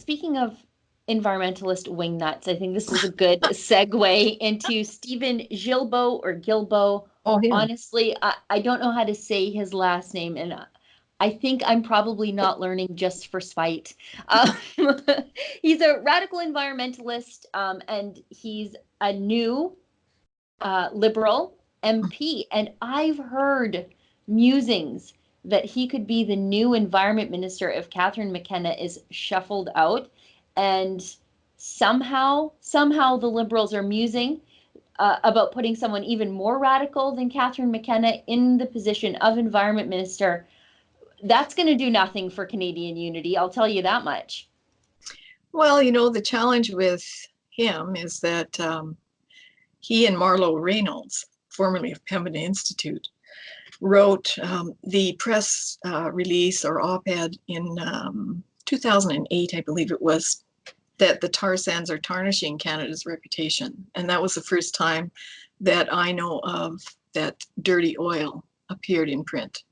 speaking of environmentalist wingnuts, I think this is a good segue into Stephen Guilbeault. Oh, him. Honestly, I don't know how to say his last name, and I think I'm probably not learning just for spite. Um, he's a radical environmentalist, and he's a new Liberal MP. And I've heard musings that he could be the new environment minister if Catherine McKenna is shuffled out. And somehow the Liberals are musing about putting someone even more radical than Catherine McKenna in the position of environment minister. That's going to do nothing for Canadian unity, I'll tell you that much. Well, the challenge with him is that he and Marlo Reynolds, formerly of Pembina Institute, wrote the press release or op-ed in 2008, I believe it was, that the tar sands are tarnishing Canada's reputation. And that was the first time that I know of that dirty oil appeared in print.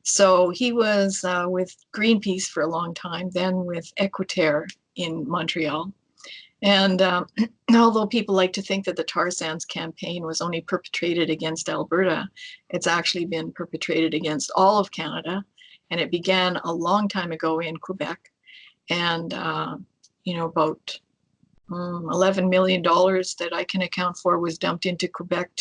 So he was with Greenpeace for a long time, then with Equiterre in Montreal. And although people like to think that the tar sands campaign was only perpetrated against Alberta, it's actually been perpetrated against all of Canada. And it began a long time ago in Quebec. And, about $11 million that I can account for was dumped into Quebec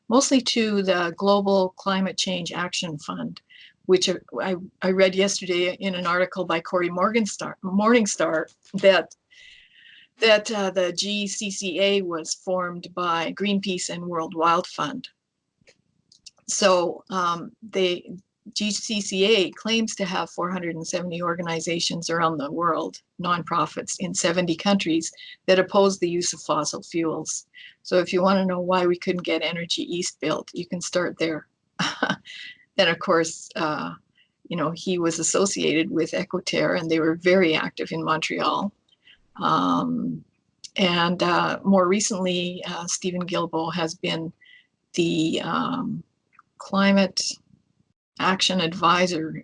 mostly to the Global Climate Change Action Fund, which I read yesterday in an article by Cory Morningstar that the GCCA was formed by Greenpeace and World Wild Fund. So the GCCA claims to have 470 organizations around the world, nonprofits in 70 countries that oppose the use of fossil fuels. So if you want to know why we couldn't get Energy East built, you can start there. Then, of course, he was associated with Equiterre, and they were very active in Montreal. And more recently, Stephen Guilbeault has been the climate action advisor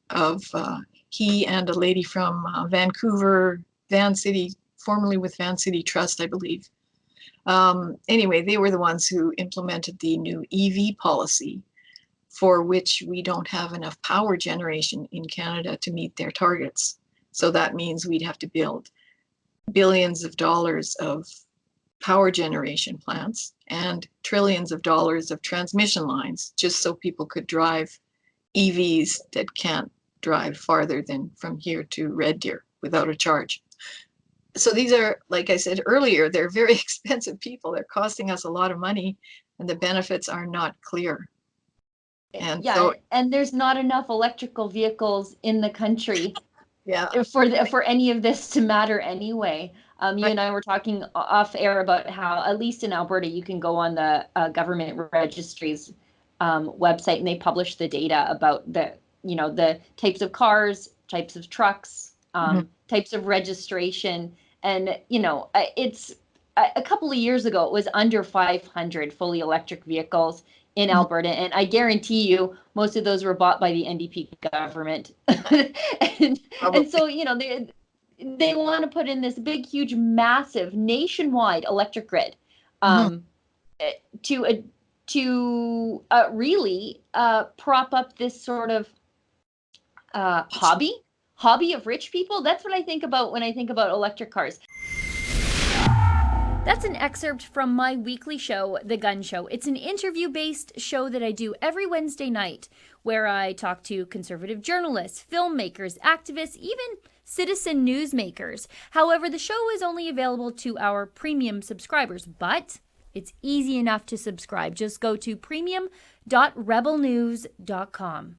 of he and a lady from Vancouver, Van City, formerly with Van City Trust, I believe. Anyway, they were the ones who implemented the new EV policy, for which we don't have enough power generation in Canada to meet their targets. So that means we'd have to build billions of dollars of power generation plants and trillions of dollars of transmission lines just so people could drive EVs that can't drive farther than from here to Red Deer without a charge. So these are, like I said earlier, they're very expensive people. They're costing us a lot of money, and the benefits are not clear. And there's not enough electrical vehicles in the country for any of this to matter anyway. You and I were talking off air about how, at least in Alberta, you can go on the government registry's website, and they publish the data about the types of cars, types of trucks, types of registration. And, it's a couple of years ago, it was under 500 fully electric vehicles in Alberta. And I guarantee you, most of those were bought by the NDP government. and so, they want to put in this big, huge, massive nationwide electric grid to really prop up this sort of hobby of rich people. That's what I think about when I think about electric cars. That's an excerpt from my weekly show, The Gun Show. It's an interview-based show that I do every Wednesday night, where I talk to conservative journalists, filmmakers, activists, even citizen newsmakers. However, the show is only available to our premium subscribers, but it's easy enough to subscribe. Just go to premium.rebelnews.com.